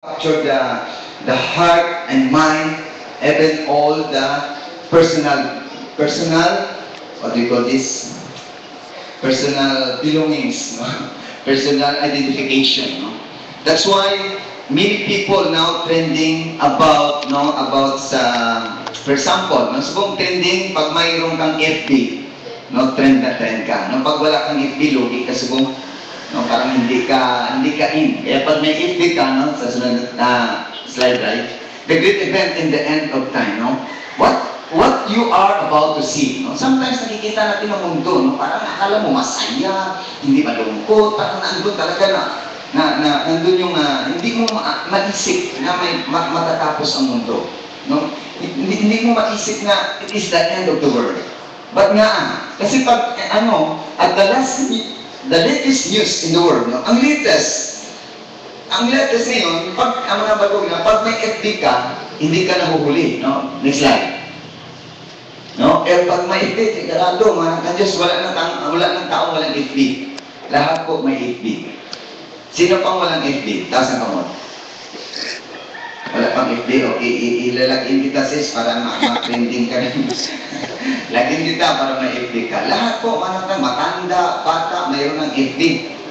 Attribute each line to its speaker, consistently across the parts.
Speaker 1: capture the heart and mind, even all the personal, what do you call this? Personal belongings, no? Personal identification. No? That's why many people now trending about, no, about sa, for example, no, subong trending pag mayroon kang FB, no, trend na trend ka. No, pag wala kang FB, logi ka subong, no, parang hindi ka in. Kaya pag may FB ka, no, sa sunod na slide, right? The great event in the end of time, no? What you are about to see, no? Sometimes nakikita natin ang mundo, no? Parang akala mo masaya, hindi malungkot, parang nandun talaga nandun yung hindi mo maisip na may matatapos ang mundo, no? Hindi mo maisip na it is the end of the world. But nga, kasi pag at the latest news in the world, no? Ang latest ngayon, pag ang mga bago na, pag may FB ka, hindi ka nahuhuli, no? Next slide. No? Pag may FB, sigurado, mga Diyos, wala ng tao walang FB. Lahat po may FB. Sino pang walang FB? Taas ang kamot. Wala pang FB, okay, ilalagin kita sis para ma-trending ka rin. Lagin kita para may FB ka. Lahat po, matanda, bata, mayroon ng FB.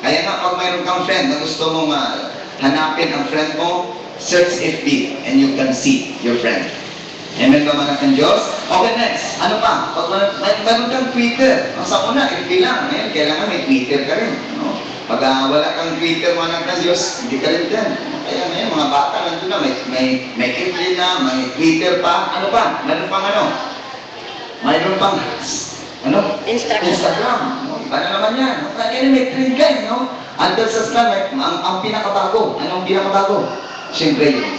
Speaker 1: Kaya nga, pag mayroon kang friend na gusto mong hanapin ang friend mo, search FB and you can see your friend. Amen ba mga ng Diyos? Okay, next. Ano pa? Pag mayroon kang Twitter. Sa una, FB lang. Ngayon, kailangan may Twitter ka rin. No? Pag wala kang Twitter, mga ng Diyos, hindi ka rin dyan. Kaya ngayon, mga bata, nandun na, may FB na, may Twitter pa. Ano pa? Mayroon pang mayroon pang Instagram. No? Iba na naman yan. No? Kaya may trend ka, no? Until sa Islam, ang pinakabago. Anong pinakabago? Siyempre yun.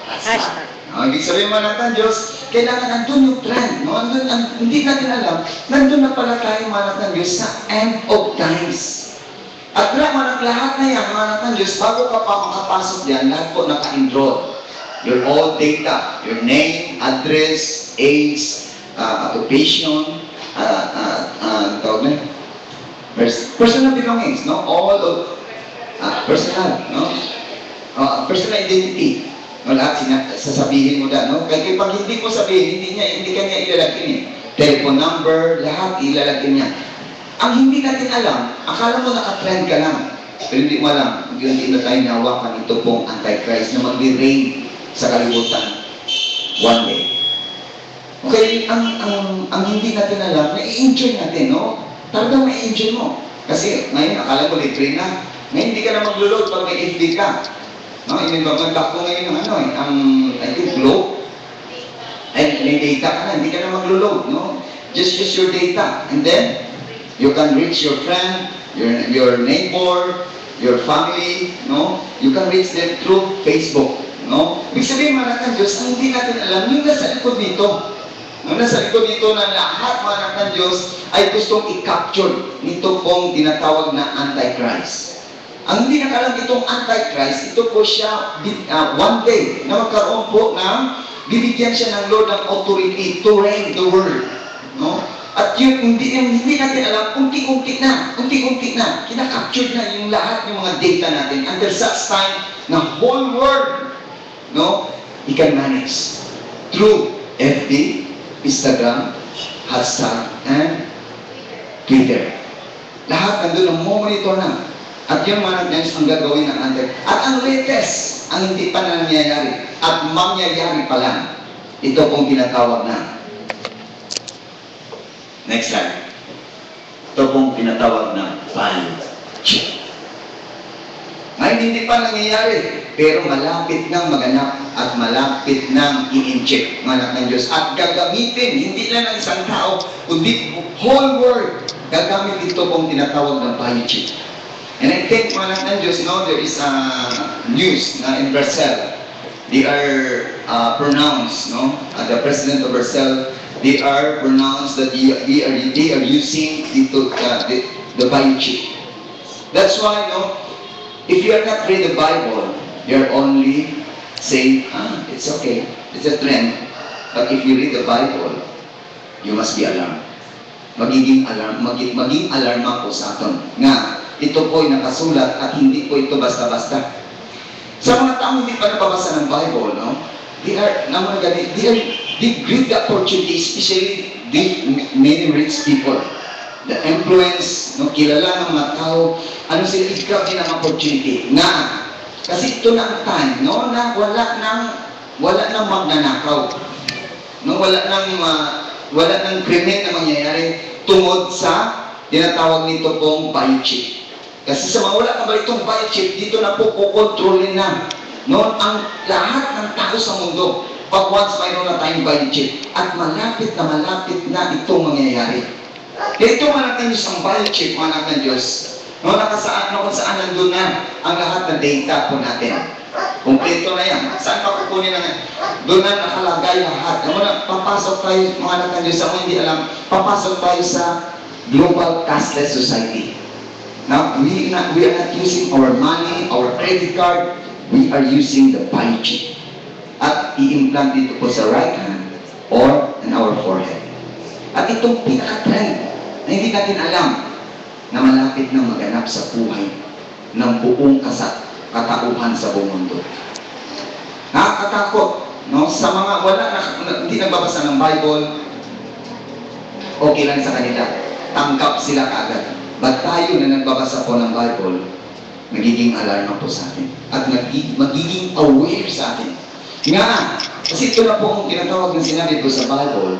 Speaker 1: Hashtag. Ibig sabihin mga ng Diyos, kailangan nandun yung trend. No? Hindi natin alam, nandun na pala tayo mga ng Diyos sa end of times. At lahat na yan, mga ng Diyos, bago ka pa makapasok diyan, lahat po naka-enroll. Your all data, your name, address, age, occupation, personal belongings, no? All of personal, no? Personal identity. No, lahat sasabihin mo no? Kaya pag hindi mo sabihin, hindi ka niya ilalagin eh. Telephone number, lahat ilalagin niya. Ang hindi natin alam, akala mo naka-trend ka lang. Pero hindi mo alam, hindi na tayo nahawakan ito pong Antichrist na mag-reign sa kalibutan one day. Okay, ang hindi natin alam, na-enjoy natin, no? Talagang na-enjoy mo. Kasi ngayon, akala mo libre na. Ngayon, hindi ka na mag-load pag may FB ka. No, mag-back ko ngayon ng I think Globe. And may data ka na, hindi ka na mag-load, no? Just use your data. And then, you can reach your friend, your neighbor, your family, no? You can reach them through Facebook, no? Ibig sabihin, mga ng Diyos, ang hindi natin alam, yung nasa likod dito. Yung nasa likod dito na lahat, mga ng Diyos, ay gustong i-capture nito pong tinatawag na Antichrist. Ang hindi nakalam itong Antichrist, ito po siya one day na magkaroon po ng bibigyan siya ng Lord ng authority to reign the world. No? At yun, hindi natin alam, unti-unti na, kinakaptured na yung lahat ng mga data natin until such time na whole world, no, he can manage through FB, Instagram, hashtag, and Twitter. Lahat nandun ang monitor na. At yung mga nagdens ang gagawin ng Antichrist. At ang latest, ang hindi pa na nangyayari, at mangyayari pa lang, ito pong tinatawag na. Next slide. Ito pong tinatawag na biochip. Ngayon, hindi pa nangyayari, pero malapit nang maganap at malapit nang i-inject mga ng Diyos. At gagamitin, hindi lang ng isang tao, kundi whole world, gagamit ito pong tinatawag na biochip. And I think mga ng Diyos, no, there is a news na in Brazil. They are pronounced, no, the president of Brazil, they are pronounced that they are using the biochip. That's why, no, if you are not read the Bible, you're only saying, it's okay, it's a trend. But if you read the Bible, you must be alarmed. Maging alarma po sa aton. Nga, ito po'y nakasulat at hindi po ito basta-basta. Sa mga taong hindi pa nababasa ng Bible, no? They grip the opportunity, especially many rich people. The influence, no, kilala ng mga tao, ano sila, i-grab din ang opportunity. Kasi ito na ang time, no, na wala nang magnanakaw. No, wala nang krimen na mangyayari tungod sa tinatawag nito pong biochip. Kasi sa mga wala ka ba itong biochip, dito na po kukontrolin na, no, ang lahat ng tao sa mundo. Pag once mayroon na tayong biochip, at malapit na itong mangyayari. Kaya ito mga natin ang biochip, mga natin Diyos, no, kung saan nandun na ang lahat ng data po natin. Kompleto na yan. Saan pa kukunin na? Doon na nakalagay lahat. Papasok tayo, mga natin Diyos, ako hindi alam, papasok tayo sa global cashless society. Now, we are not using our money, our credit card, we are using the biochip. At i-implant dito po sa right hand or in our forehead. At itong pinaka-trend na hindi natin alam na malapit na maganap sa buhay ng buong katauhan sa buong mundo. Nakakatakot, no? Sa mga hindi nagbabasa ng Bible, okay lang sa kanila. Tanggap sila kaagad. But tayo na nagbabasa po ng Bible, magiging alarma po sa atin. At magiging aware sa atin. Kasi ito na po ang tinatawag na sinabi ko sa Bible,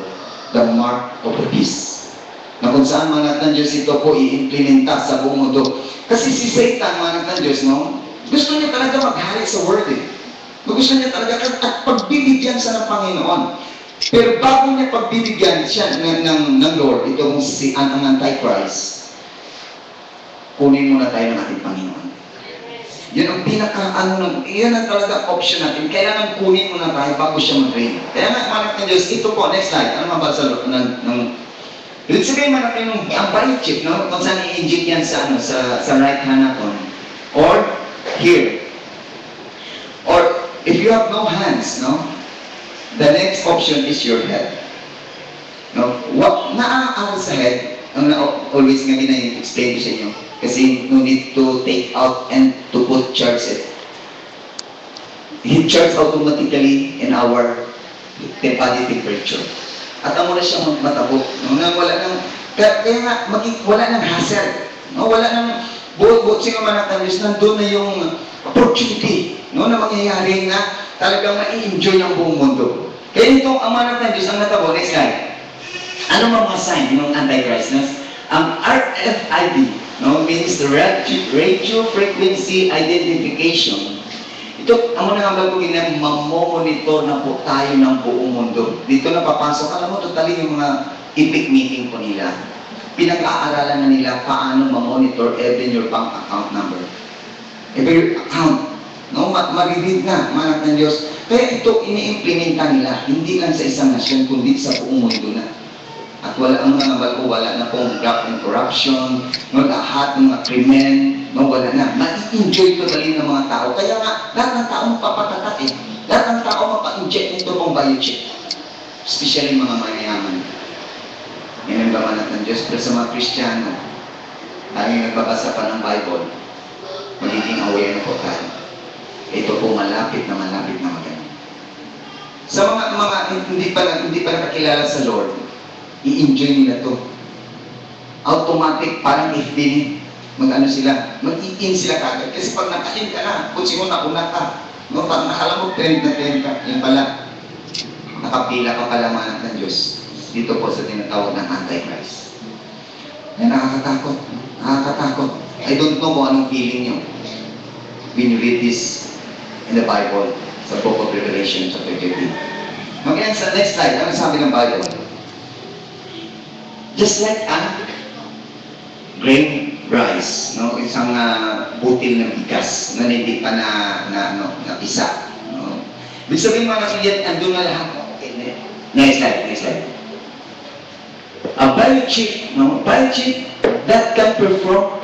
Speaker 1: the mark of the beast. Na kung saan mga natin Diyos ito po i-implementa sa buong mundo. Kasi si Satan, mga natin Diyos, no? Gusto niya talaga maghari sa word eh. Gusto niya talaga at pagbibigyan siya ng Panginoon. Pero bago niya pagbibigyan siya ng Lord, itong si ang Antichrist, kunin muna tayo ng ating Panginoon. Yun ang yun ang talaga option natin. Kailangan kunin muna tayo bago siya mag-reign. Kaya nga, mga natin Diyos, ito po, next slide. Ano mabasa ibig sabihin man natin ang biochip, no? Kung saan i-inject yan sa right hand natin. Or, here. Or, if you have no hands, no? The next option is your head. No? What naaaral sa head, ang always nga explain ko sa inyo. Kasi no need to take out and to put charge it. It charges automatically in our body temperature. At ang muna siyang matabot. No? Kaya nga, wala nang hassle. No? Wala nang buot-buot sino man natin. Nandun na yung opportunity, no? Na mangyayari na talagang ma-enjoy ng buong mundo. Kaya itong ang mga natin, ang natabo, next slide. Ano mga sign ng Antichrist? Ang RFID, no, means the radio frequency identification. Ito, ang mga nga bago ginang mamomonitor na po tayo ng buong mundo. Dito na papasok. Alam mo, totally yung mga epic meeting po nila. Pinag-aaralan na nila paano mamonitor even your bank account number. Every account. No, marinig na, manat ng Diyos. Kaya ito, ini-implementa nila, hindi lang sa isang nasyon, kundi sa buong mundo na. At wala ang mga bago, wala na pong graft and corruption, no, lahat ng mga krimen, no, wala na. Ma-enjoy ito dali ng mga tao. Kaya nga, lahat ng tao mapapatatak eh. Lahat ng tao mapa-inject nito pong biochip. Especially mga mayayaman. Yan ang bamanat ng Diyos. Pero sa mga Kristiyano, tayo nagbabasa pa ng Bible, magiging aware na po tayo. Ito po malapit na magano. Sa mga hindi pa nakakilala sa Lord, i-enjoy nila to. Automatic, parang FB, mag-ano sila, mag-i-in sila kagad. Kasi pag naka-in ka na, kung sino nauna ka, no, pag nakala mo, trend ka, yun pala, nakapila ka pala manat ng Diyos. Dito po sa tinatawag ng Antichrist. Ay, nakakatakot. Nakakatakot. I don't know kung anong feeling nyo when you read this in the Bible, sa Book of Revelation, chapter 13. Mag-end sa next slide, ano sabi ng Bible? Just like a grain rice, no? Isang butil ng bigas na hindi pa na pisa. No? Ibig sabihin mga nakilyan, andun na lahat. Okay, next slide. A biochip, no? Biochip that can perform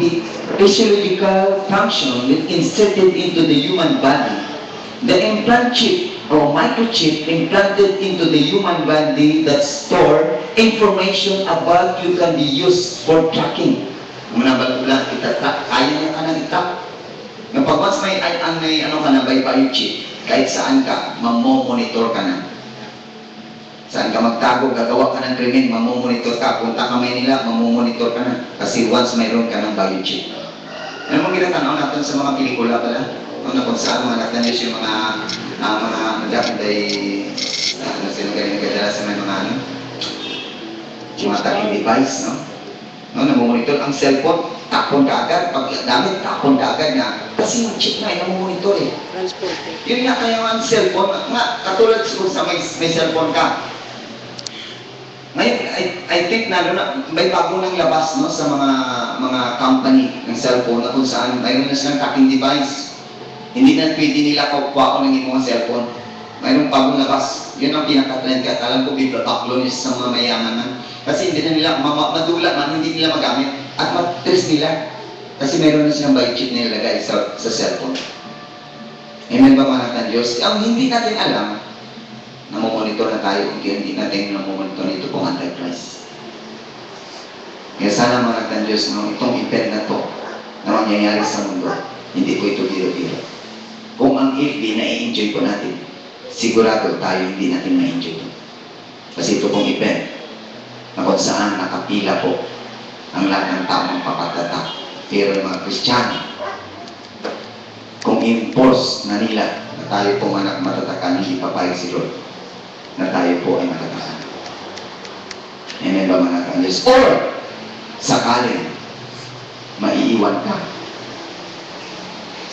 Speaker 1: physiological function when inserted into the human body. The implant chip or microchip implanted into the human body that store information about you can be used for tracking. Muna ba lang itatrack? Kaya niya ka nang itrack. Na pag once may ano ka na, by chip, kahit saan ka, mamomonitor ka na. Saan ka magtago, gagawa ka ng krimen, mamomonitor ka. Punta ka Maynila, mamomonitor ka na. Kasi once mayroon ka ng biochip. Ano mong ginatanaw natin sa mga pelikula pala? Kung kung saan mga natin yung mga dapat ay ano sila galing kadala sa mga ano? Mga tracking device, no? No, namomonitor ang cellphone, tapon ka agad. Pag damit, tapon ka agad na. Kasi yung chip na, namomonitor eh. Yun nga kaya ang cellphone, nga, katulad siguro sa may cellphone ka. Ngayon, I think na may bago nang labas no, sa mga company ng cellphone na kung saan mayroon na silang tracking device. Hindi na pwede nila kukuha ko ng inyong cellphone. Mayroong bagong labas. Yun ang pinaka-trend ka. Alam ko, bibabaklonis sa mga mayaman man. Kasi hindi na nila, madula man, hindi nila magamit. At mag-trace nila. Kasi mayroon na silang biochip na nilagay sa cellphone. Amen ba mga ng Diyos? Ang hindi natin alam, namomonitor na tayo kung hindi natin namomonitor ito pong Antichrist. Kaya sana mga ng Diyos, no, itong event na to na mangyayari sa mundo, hindi ko ito biro-biro. Kung ang FB na-i-enjoy po natin, sigurado tayo hindi natin ma-enjoy ito. Kasi ito pong event na kung saan nakapila po ang lahat ng tamang papatatak. Pero ng mga Kristiyano, kung impose na nila na tayo po matatakan, hindi papayag si Lord na tayo po ay matatakan. Amen ba mga kanlis? Or, sakaling maiiwan ka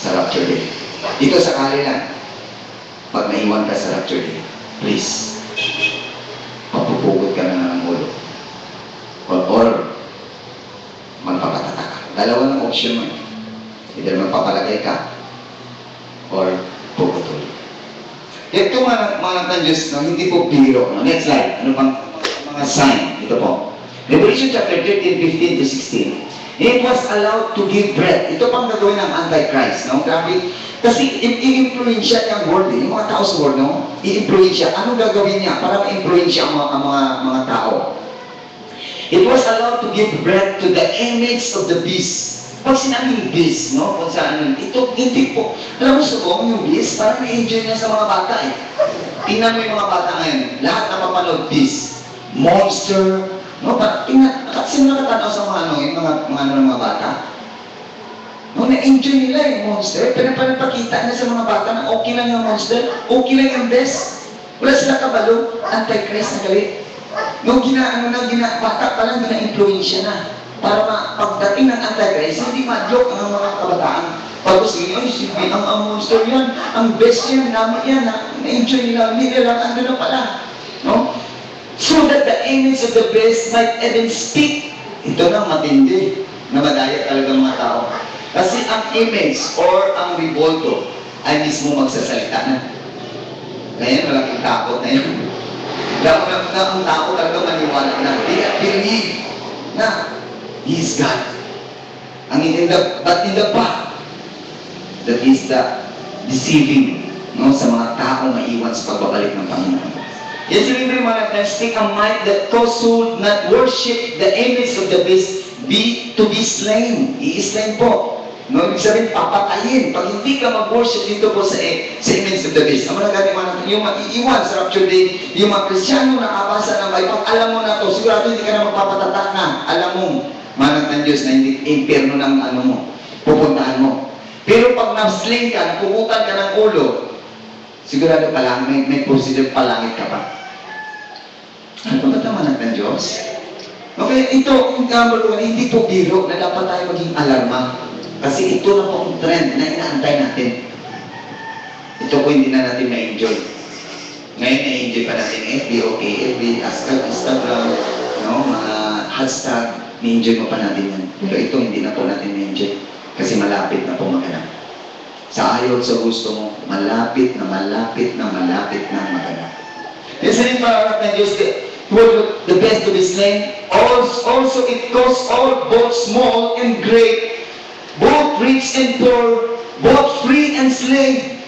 Speaker 1: sa rapture day. Ito sakali lang. Pag naiwan ka sa rapture day, please, papupugod ka na ng ulo. Or magpapatata ka. Dalawa ng option mo. Either magpapalagay ka or puputol. Ito mga Diyos, no, hindi po biro. No? Next slide. Ano pang mga sign? Ito po. Revelation chapter 13, 15 to 16. It was allowed to give breath. Ito pang gagawin ng Antichrist. No? Grabe. Kasi i-influensya niya ang world. Yung mga tao sa world, no? I-influensya. Anong gagawin niya para ma-influensya ang mga tao? It was allowed to give breath to the image of the beast. Pag sinabing beast, no? Kung saan, ito, hindi po. Alam mo, subong yung beast, parang na-enjoy niya sa mga bata eh. Tingnan mo yung mga bata ngayon. Lahat na mapanood, beast, monster, no? Tingnan, sino nakatanaw sa mga ano, yung mga bata? No, na-enjoy nila yung monster, pero panapakita na sa mga bata na okay lang yung monster, okay lang yung beast. Wala sila kabalo, Antichrist na galit. No, bata pa lang, gina-influensya na. Para pagdating ng Antichrist, hindi ma-joke ang mga kabataan. Pagkos nyo, ang monster yan, ang best yan, namin yan, na-enjoy nila, hindi nila, ano na pala. No? So that the image of the beast might even speak. Ito na matindi, na madaya talaga mga tao. Kasi ang image or ang revolto ay mismo magsasalita na. Ngayon, malaking takot na yun. Dapat na ang tao talaga maniwala na they believe na He is God. But in the back, that is the deceiving, no, sa mga tao maiwan sa pagbabalik ng Panginoon. Yes, remember mga friends, take a mind that those who not worship the image of the beast to be slain. I-slain po. No, ibig sabihin, papatayin. Pag hindi ka mag-worship dito po sa image of the beast. Ang mga gani, yung maiiwan sa rapture day, yung mga Kristyano na nakabasa ng Bible, alam mo na to, sigurado hindi ka na magpapatatak na. Alam mo, manang ng Diyos na hindi impyerno ng ano mo, pupuntahan mo. Pero pag na-sling ka, napuputan ka ng ulo, sigurado pa lang, may procedure palangit ka pa. Ano ba naman ng Diyos? Okay, ito, hindi po biro na dapat tayo maging alarma. Kasi ito na po ang trend na inaantay natin. Ito po hindi na natin na-enjoy. Ngayon na-enjoy pa natin FB, okay, FB, Instagram, no, mga hashtag, na-enjoy mo pa natin yan. Pero ito hindi na po natin na-enjoy. Kasi malapit na po maganap. Sa ayaw sa gusto mo, malapit na maganap. Listening para ng Diyos, the best to be slain. Also, it caused all, both small and great, both rich and poor, both free and slave,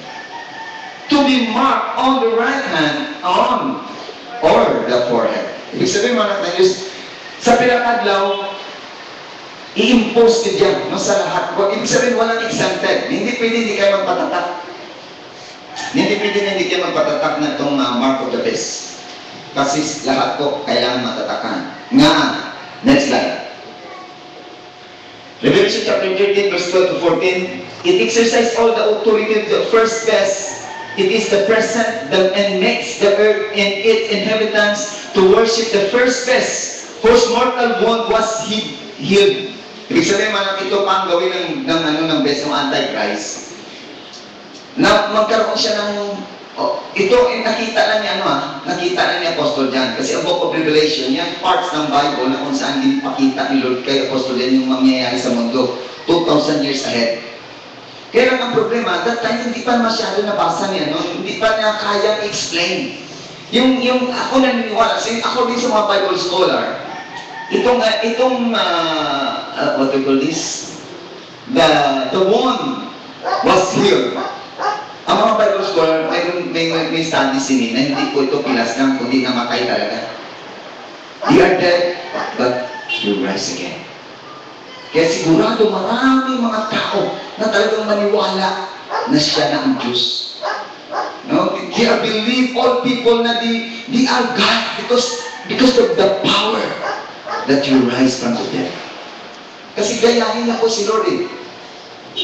Speaker 1: to be marked on the right hand, or the forehead. Ibig sabihin mga ng Diyos, sa pinakadlaw, i-impose ko dyan, no, sa lahat. Ibig sabihin, walang exempted. Hindi pwede hindi kayo magpatatak. Hindi pwede na hindi kayo magpatatak na itong mark of the beast. Kasi lahat po kailangan matatakan. Nga, next slide. Revelation chapter 13, verse 12 to 14. It exercises all the authority of the first best. It is the present and makes the earth and its inhabitants to worship the first best, whose mortal wound was healed. Ibig sabihin, manang ito pa ang gawin ng best ng Antichrist. Na magkaroon siya ng, ito nakita na niya, nakita na ni Apostol John. Kasi ang Book of Revelation, yan parts ng Bible na kung saan dinipakita ni Lord kay Apostol John yung mangyayari sa mundo 2,000 years ahead. Kaya lang ang problema, that time hindi pa masyado nabasa niya, no? Hindi pa niya kayang explain. Yung ako naniniwala, ako din sa mga Bible scholar, what do you call this? The wound was healed. Ang mga Bible scholar, may study sinin na hindi po ito pilas lang, kundi namatay talaga. They are dead, but you rise again. Kaya sigurado maraming mga tao na talagang maniwala na siya na ang Diyos. No? They are believe all people na they are God because of the power that you rise from the dead. Kasi gayahin na po si Lord eh.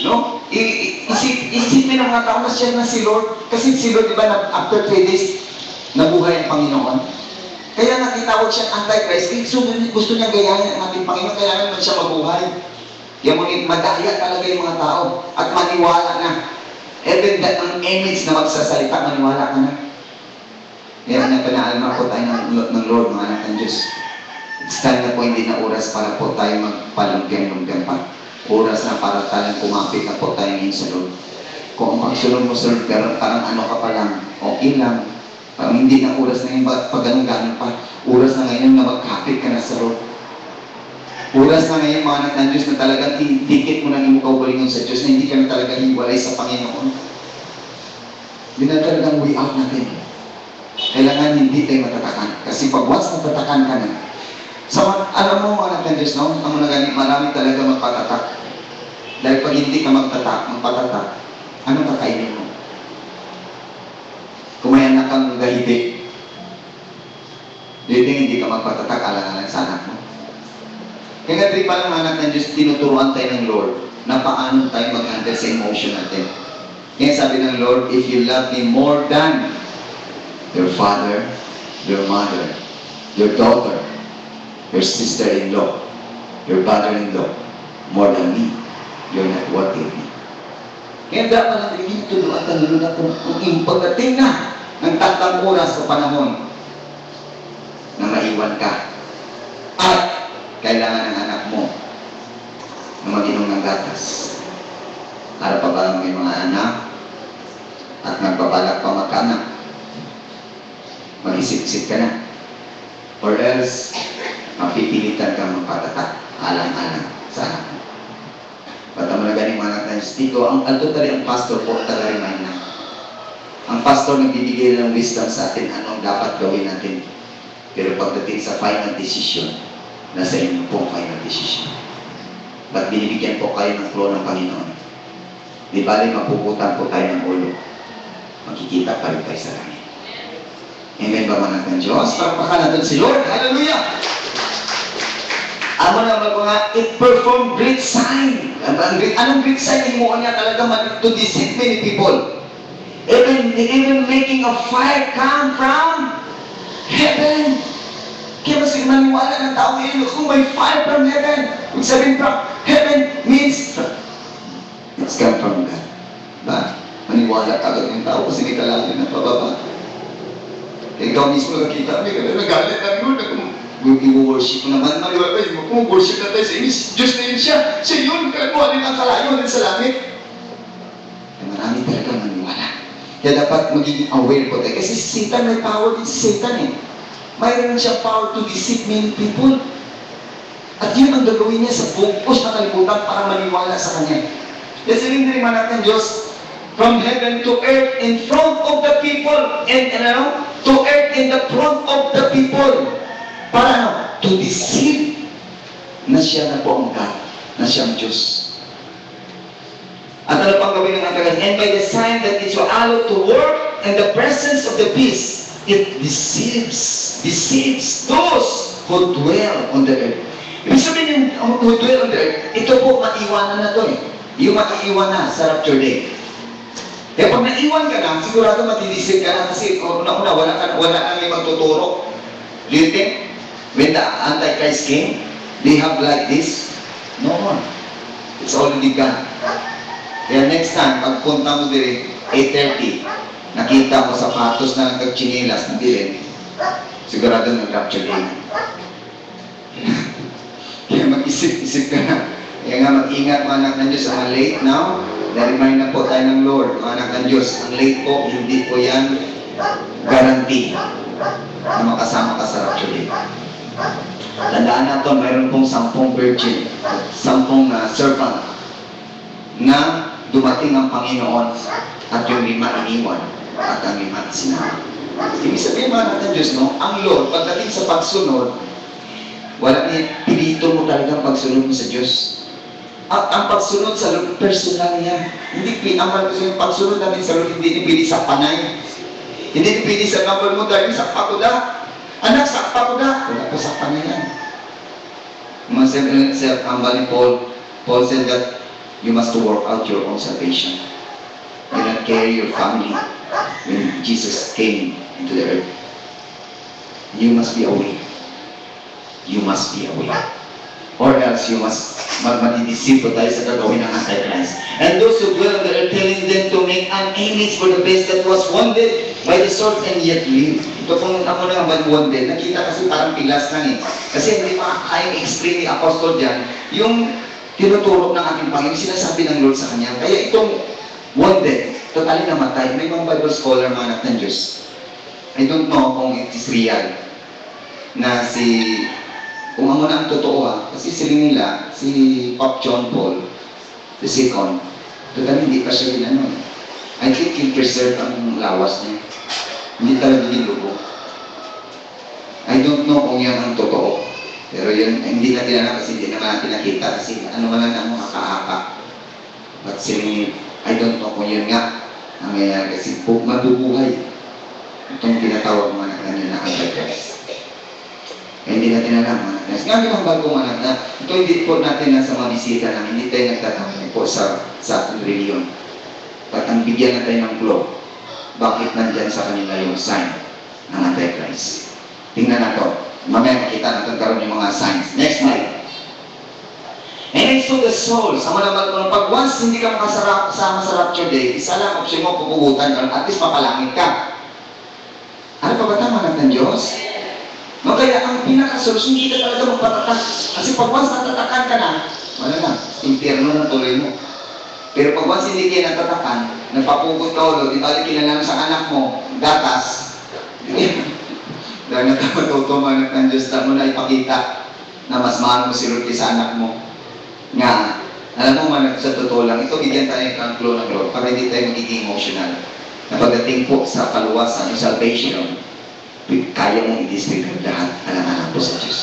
Speaker 1: No? Isipin ng mga tao na siya na si Lord. Kasi si Lord, di ba, after 3 days, nabuhay ang Panginoon. Kaya nakitawag siyang Antichrist. Gusto niya gayahin ang ating Panginoon. Kailangan naman siya mabuhay. Kaya ngunit madaya talaga yung mga tao. At maniwala na. Even that ang image na magsasalita, maniwala ka na. Kaya napanaalma po tayo ng Lord, mga anak ng Diyos. It's time na po, hindi na oras para po tayo magpalunggan-lunggan pa. Oras na para tayong kumapit na po tayo ngayon sa Lord. Kung ang pagsunod mo sa Lord, pero parang ano ka pa lang, okay lang. Parang hindi na oras na yung pag-ganong-ganon pa. Oras na ngayon na magkapit ka na sa Lord. Oras na ngayon, mga anak ng Diyos, na talagang titikit mo na yung kaubalingon sa Diyos, na hindi ka na talaga hiwalay sa Panginoon. Hindi na talagang way out natin. Kailangan hindi tayo matatakan. Kasi pag once matatakan ka na, alam mo mga anak ng Diyos, no? Ang mga ganit, marami talaga magpatatak. Dahil pag hindi ka magpatatak, anong kakainin mo? Kung may anak kang gahibig, hindi ka magpatatak, alang-alang sa anak mo. Kaya nga rin palang anak ng Diyos, tinuturuan tayo ng Lord na paano tayo mag-handle sa emotion natin. Kaya sabi ng Lord, if you love me more than your father, your mother, your daughter, your sister-in-law, your brother-in-law, more than me, you're not worthy of me. Kaya dapat natin tinutuluan tayo na kung pagdating na ng tatlong oras sa panahon na maiwan ka at kailangan ng anak mo na mag-inom ng gatas. Para pa ba may mga anak at nagbabalak pa magkaanak? Mag-isip-isip ka na. Or else, mapipilitan kang magpatatak, alang-alang sa anak mo. Bata mo na ganing mga anak ng dito, ang totally ang pastor po, taga-remind na. Ang pastor nagbibigay ng wisdom sa atin, anong dapat gawin natin. Pero pagdating sa final decision, nasa inyo po ang final decision. Ba't binibigyan po kayo ng flow ng Panginoon? Di bali, mapuputan po tayo ng ulo. Makikita pa rin tayo sa langit. Amen ba mga anak ng Diyos? Pagpakan natin si Lord. Hallelujah! Amo na mga it performed great sign. Anong great sign? Himuon niya talaga to deceive many people. Even making a fire come from heaven. Kaya mas maniwala ng tao ngayon, kung may fire from heaven, kung sabihin from heaven means it's come from God. Ba? Maniwala agad yung tao kasi may kalangin na pababa. Kaya ikaw mismo nakita, may nagalit na yun, i-worship mo naman, maniwala ba yun, kung worship na tayo sa inis, Diyos na yun siya yun, kaya ang kalayo din sa langit. Kaya marami talaga maniwala. Kaya dapat magiging aware po tayo, kasi Satan, may power din si Satan eh. Mayroon siya power to deceive many people. At yun ang gagawin niya sa focus na kalibutan para maniwala sa Kanya. Kaya sabihin na rin natin, Diyos, from heaven to earth in front of the people, and to earth in the front of the people. Para to deceive na siya na po ang God. na siyang Diyos. At ano pang gawin ng Antichrist? And by the sign that is allowed to work in the presence of the beast, it deceives those who dwell on the earth. Ibig sabihin yung who dwell on the earth, ito po maiwanan na to eh. Yung maiiwan na sa rapture day. Kaya pag naiwan ka na, sigurado matidisip ka na kasi una-una wala nang may magtuturo. Do you think when the Antichrist came, they have like this? No more. It's already gone. Kaya next time, pagpunta mo din, 8:30, nakita mo sapatos na nagkachinilas na din, sigurado nag-rapture day. Kaya mag-isip-isip ka na. Kaya nga mag-ingat mga anak ng Diyos. Ang late now, na-remind na po tayo ng Lord, mga anak ng Diyos. Ang late po, hindi po yan guarantee na makasama ka sa rapture day. Tandaan natin, mayroon pong 10 virgin, 10 servant na dumating ang Panginoon at yung 5 iniwan at ang 5 sinama. Ibig sabihin mga anak ng Diyos, no? Ang Lord, pagdating sa pagsunod, wala niya, pinito mo talagang pagsunod mo sa Diyos. At ang pagsunod sa Lord, personal niya. Hindi ang pagsunod namin sa Lord, hindi nipili sa panay. Hindi nipili sa number mo dahil sa pakuda. Anak, sa pakuda. Wala po sa panay yan. Self-humble ni Paul said that you must work out your own salvation. You not carry your family when Jesus came into the earth. You must be aware. You must be aware. Or else you must magmadidisip po tayo sa gagawin ng Antichrist. And those who dwell on the earth, telling them to make an image for the beast that was wounded by the sword and yet live. Ito pong ako na naman wounded. Nakita kasi parang pilas lang eh. Kasi hindi pa kayang explain ni Apostol dyan yung tinuturo ng ating Panginoon, sinasabi ng Lord sa kanya. Kaya itong wounded, totally namatay. May mga Bible scholar, mga anak ng Diyos. I don't know kung it is real na kung amo na ang totoo kasi sila nila, si Pope John Paul II, totally hindi pa siya ginano. I think he'll preserve ang lawas niya. Hindi talaga gilubo. I don't know kung yan ang totoo. Pero yun, hindi natin alam kasi hindi naman natin nakita kasi ano man lang ang mga kaaka. But sila, I don't know kung yun nga ang mayayari kasi mabubuhay. Itong tinatawag mga anak namin na Antichrist. Hindi natin alam mga anak natin. Ngayon ang bagong anak na ito hindi po natin nasa mga bisita namin. Hindi tayo nagtatanong po sa ating reliyon. At ang bigyan natin ng clue, bakit nandyan sa kanila yung sign ng Antichrist. Tingnan natin. Mamaya makita natin karoon yung mga signs. Next slide. And it's to the souls. Ang malaman mo, pag once hindi ka makasama sa rapture day, isa lang option mo, pupugutan ka, at least mapalangit ka. Ano pa ba tama natin Diyos? No, kaya ang pinakasolusyon, hindi ka talaga magpatatak. Kasi pag once natatakan ka na, wala na, impyerno na tuloy mo. Pero pag once hindi kayo natatakan, nagpapugot ka ulo, di balik kinalaman sa anak mo, gatas, dahil matutuman ng Diyos na mo na ipakita na mas mahal mo si Lord sa anak mo. Nga, alam mo man, sa totoo lang, ito bigyan tayo ng clue ng Lord para hindi tayo magiging emotional. Na pagdating po sa kaluwasan, sa salvation, kaya mong i-disregard lahat anak-anak po sa Diyos.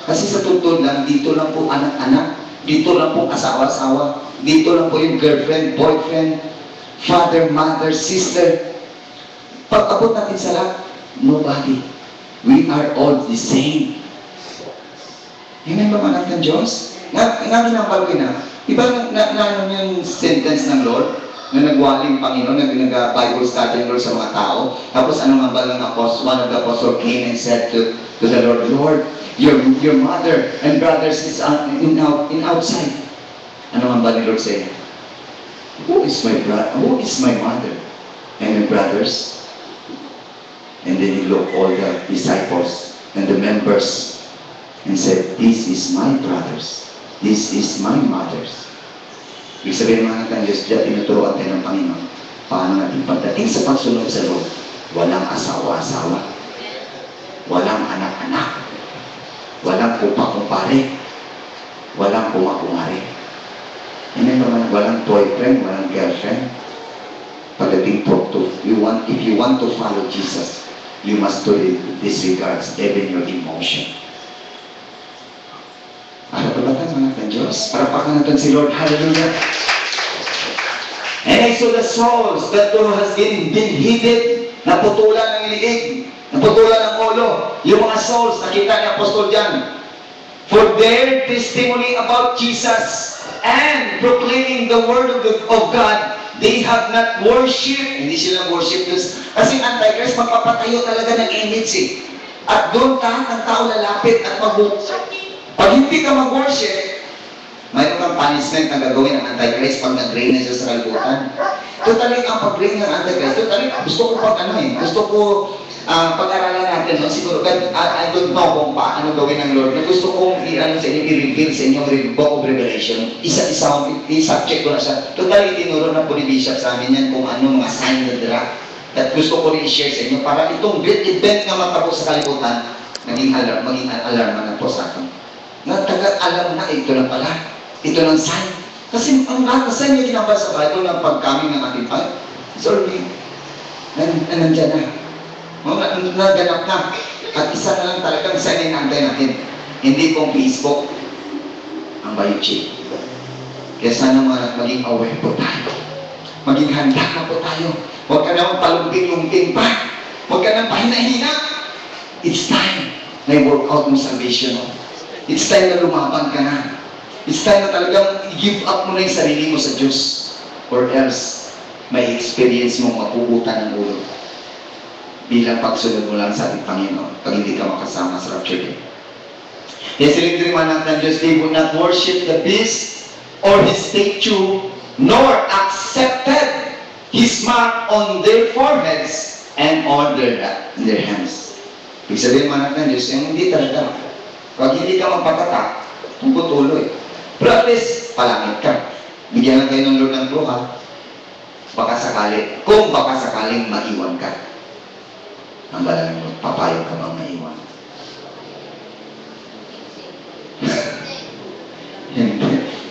Speaker 1: Kasi sa totoo lang, dito lang po anak-anak, dito lang po asawa-asawa, dito lang po yung girlfriend, boyfriend, father, mother, sister. Pag abot natin sa lahat, nobody. We are all the same. Amen ba mga ng Diyos? Nga ginambal na. Iba na yung sentence ng Lord na nagwaling Panginoon, nag-Bible study ng Lord sa mga tao. Tapos anong ambal ng apostle? One of the apostle came and said to the Lord, Lord, your mother and brothers is in outside. Anong ambal ni Lord say? Who is my mother and my brothers? And then he looked all the disciples and the members and said, this is my brothers. This is my mothers. Ibig sabihin mga ng Diyos, diyan tinuturuan tayo ng Panginoon. Paano natin pagdating sa pagsunod sa Lord, walang asawa-asawa, walang anak-anak, walang kupa-kumpare, walang kuma-kumare. Amen naman, walang boyfriend, walang girlfriend. Pagdating po to, if you want to follow Jesus, you must disregard even your emotion. Ano ba ba mga ng Diyos. Parapakan natin si Lord. Hallelujah. And I saw the souls that has been hidden, naputulan ng liig, naputulan ng ulo. Yung mga souls, nakita ni Apostol John, for their testimony about Jesus and proclaiming the word of God, they have not worshipped. Hindi sila worship. Kasi Antichrist, magpapatayo talaga ng image eh. At doon ang tao lalapit at mag-worship. Pag hindi ka mag-worship, mayroon kang punishment na gagawin ng Antichrist pag nag-reign na siya sa kalbutan. Totally, ang pag-reign ng Antichrist, totally, gusto ko gusto ko pag-aralan natin, no? Siguro, I don't know kung paano gawin ng Lord. Gusto kong i-reveal sa inyong book of Revelation. Isa-isa, i-subject ko na siya. Totally, tinuro na po ni Bishop sa amin yan kung ano mga sign na dira. At gusto ko rin i-share sa inyo para itong great event na matapos sa kalibutan, maging alarma na po sa akin. Alam na, ito na pala. Ito ng sign. Kasi ang lahat na sign na ginambal sa Bible ng pagkaming ng ating Pag, it's already, nandyan na. Naganap na. At isa na lang talagang sign na inaantay natin. Hindi pong Facebook ang biochip. Kaya sana maging aware po tayo. Maging handa na po tayo. Huwag ka naman palumping-lumping pa. Huwag ka naman pahina-hina. It's time na i-work out mo salvation mo. It's time na lumaban ka na. It's time na talagang i-give up mo na yung sarili mo sa Diyos. Or else, may experience mong mapugutan ng ulo. Bilang pagsunod mo lang sa ating Panginoon pag hindi ka makasama sa rapture day. Yes, silindriman natin Diyos, they would not worship the beast or his statue, nor accepted his mark on their foreheads and on their hands. Ibig sabihin man natin Diyos, yung hindi talaga. Pag hindi ka magpatatak, tuloy. Pero at least, palangit ka. Bigyan lang kayo ng Lord ng Pro, ha? Baka sakali, kung baka sakaling maiwan ka. Ang balang mo, papayag ka bang maiwan?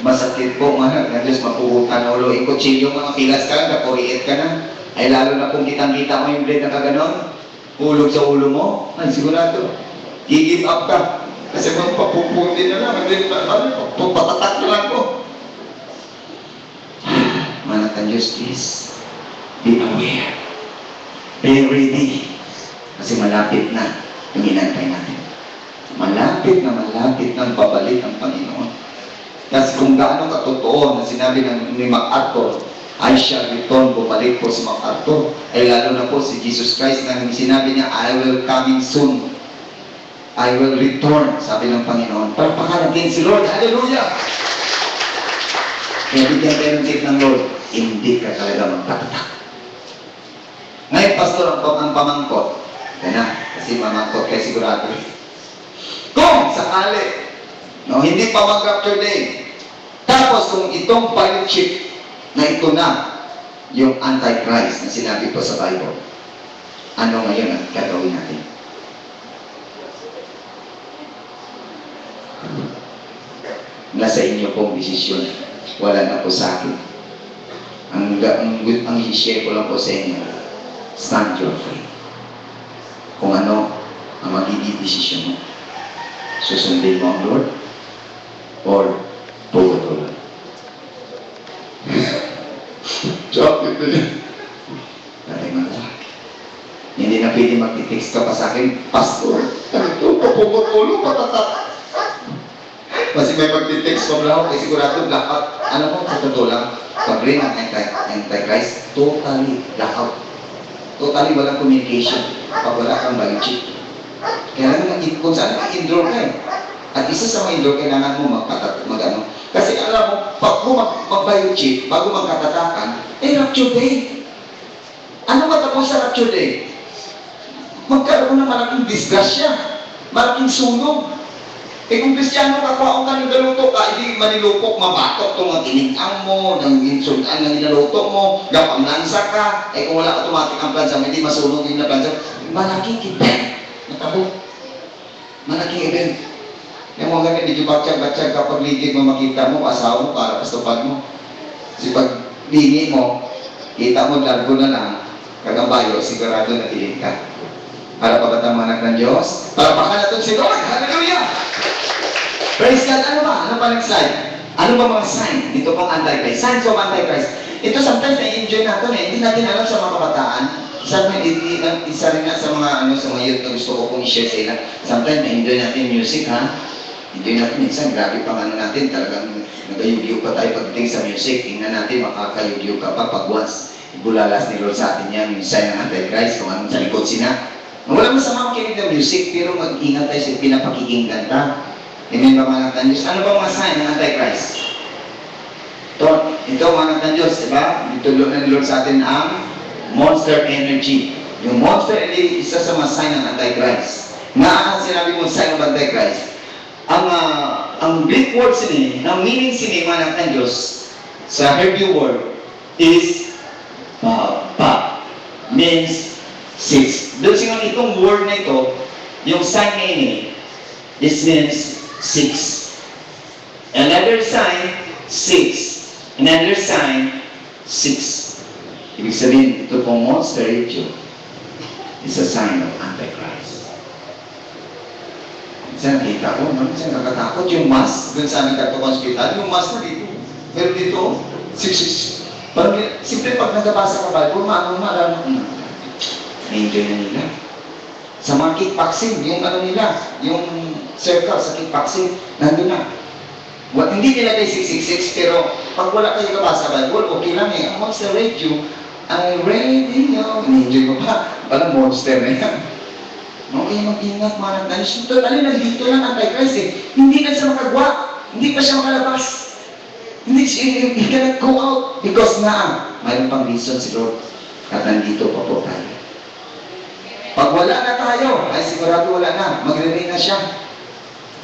Speaker 1: Masakit po, mga Diyos, mapuhutan na ulo. Ikutsilyo mga pilas ka lang, napuriit ka na. Ay lalo na kung kitang-kita mo yung blade na kaganon, hulog sa ulo mo, ay sigurado, i-give up ka. Kasi magpapuputi na lang, patatak na lang po. Manatan Diyos, please, be aware. Be ready. Kasi malapit na yung inantay natin. Malapit na babalik ang Panginoon. Kasi kung gaano katotoo na sinabi ni MacArthur, I shall return, bumalik po si MacArthur, ay lalo na po si Jesus Christ na sinabi niya, I will coming soon. I will return, sabi ng Panginoon. Palakpakan natin si Lord. Hallelujah! Kaya bigyan kayo ng tip ng Lord, hindi ka talaga magpatatak. Ngayon, Pastor, ang pamangkot. Yan na, kasi pamangkot kayo sigurado. Kung sakali, no, hindi pa mag-rapture day, tapos kung itong biochip na ito na, yung Antichrist na sinabi po sa Bible, ano ngayon ang gagawin natin? Nasa inyo pong desisyon. Wala na po sa akin. Ang i-share ko lang po sa inyo, stand your faith. Kung ano ang magiging desisyon mo. Susundin mo ang Lord or puputulad. Chokit na yan. Dati malaki. Hindi na pwede magtitext ka pa sa akin, Pastor, ano ito? Puputulog, patatak. Kasi may pagtitext ko lang, kasi sigurado blackout. Ano po, sa totoo lang, pag-ring ang Antichrist, totally blackout. Totally walang communication. Pag wala kang biochip. Kaya naman, kung saan ka, indoor ka eh. At isa sa mga indoor, kailangan mo mag-ano. Kasi alam mo, pag mo mag-biochip, bago magkatatakan, rapture day. Ano matapos sa rapture day? Magkaroon ng malaking disgrasya, malaking sunog. Kung Kristiyano ka, kung ka nilaluto ka, hindi manilupok, mabatok itong ang tinigang mo, ng insultan na nilaluto mo, gapamlansa ka, kung wala automatic ang plansa, hindi masunog yung na plansa, malaking event. Natabo. Malaking event. Yung mga ganyan, medyo batsyag kapag ligid mo, makita mo, asawa mo, para pastupad mo. Kasi pag lingi mo, kita mo, largo na lang, kagambayo, sigurado na tiling ka. Para pabatang mga anak ng Diyos, para baka natin si Lord. Hallelujah! Praise God. Ano ba? Ano pa next slide? Ano ba mga sign? Dito pang Antichrist. Signs of Antichrist. Ito sometimes na-enjoy natin eh. Hindi natin alam sa mga kabataan. Isa rin nga sa mga, sa mga youth na gusto ko kong i-share sa ila. Sometimes na-enjoy natin music, ha? Enjoy natin minsan. Grabe pang natin. Talagang nagayugyo pa tayo pagdating sa music. Tingnan natin, makakayugyo ka pa pag once ibulalas ni Lord sa atin yan, yung sign ng Antichrist, kung anong sa likod sina. Wala masama makinig ng music, pero mag-ingat tayo sa pinapakikinggan ta. Amen ba mga Diyos? Ano ba mga sign ng Antichrist? Ito mga Diyos, diba? Itulog na ni Lord sa atin ang monster energy. Yung monster energy, isa sa mga sign ng Antichrist. Nga sinabi mo sign of Antichrist. Ang Greek word sini, ang meaning sini mga ng Diyos sa Hebrew word is pa means 6. Doon siya itong word na ito, yung sign na ini, this means 6. Another sign, 6. Another sign, 6. Ibig sabihin, ito pong monster ito is a sign of Antichrist. Minsan nakita ko, minsan nakatakot yung mask, doon sa aming Dr. Hospital, yung mask na dito. Pero dito, 6. Parang, simple pag nagabasa ka Bible, marami na-enjoy na nila. Sa mga kickboxing, yung nila, yung circle sa kickboxing, nandun na. Hindi nila tayo 666, pero pag wala kayo nagabasa Bible, okay lang eh. Amongst the radio, I radio, na-enjoy mo pa. Parang monster na yan. Okay, mag-ingat mga nagdanis. Ito, nandito lang ang Antichrist eh. Hindi na siya makagawa. Hindi pa siya makalabas. He cannot go out because mayroon pang reason si Lord at nandito pa po tayo. Pag wala na tayo, ay sigurado wala na. Magre-reign na siya.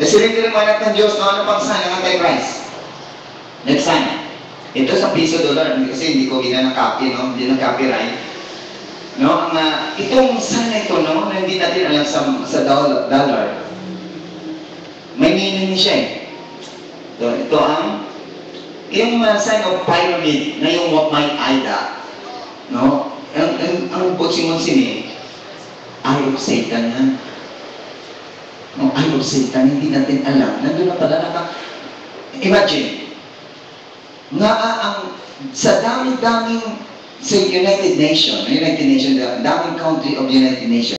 Speaker 1: Kasi rin din naman ng Diyos na ano pang sign ng Antichrist. Next sign. Ito sa piso dollar, kasi hindi ko ginanakapi, no? Hindi na copyright. No? Itong sign na ito, no? Na hindi natin alam sa dollar. May meaning siya eh. Ito ang yung sign of pyramid na yung may Ida, no? Ang Simon sini, eye of Satan yan. No, eye of Satan, hindi natin alam. Nandun na pala imagine, sa dami-daming sa United Nations, the daming country of United Nations,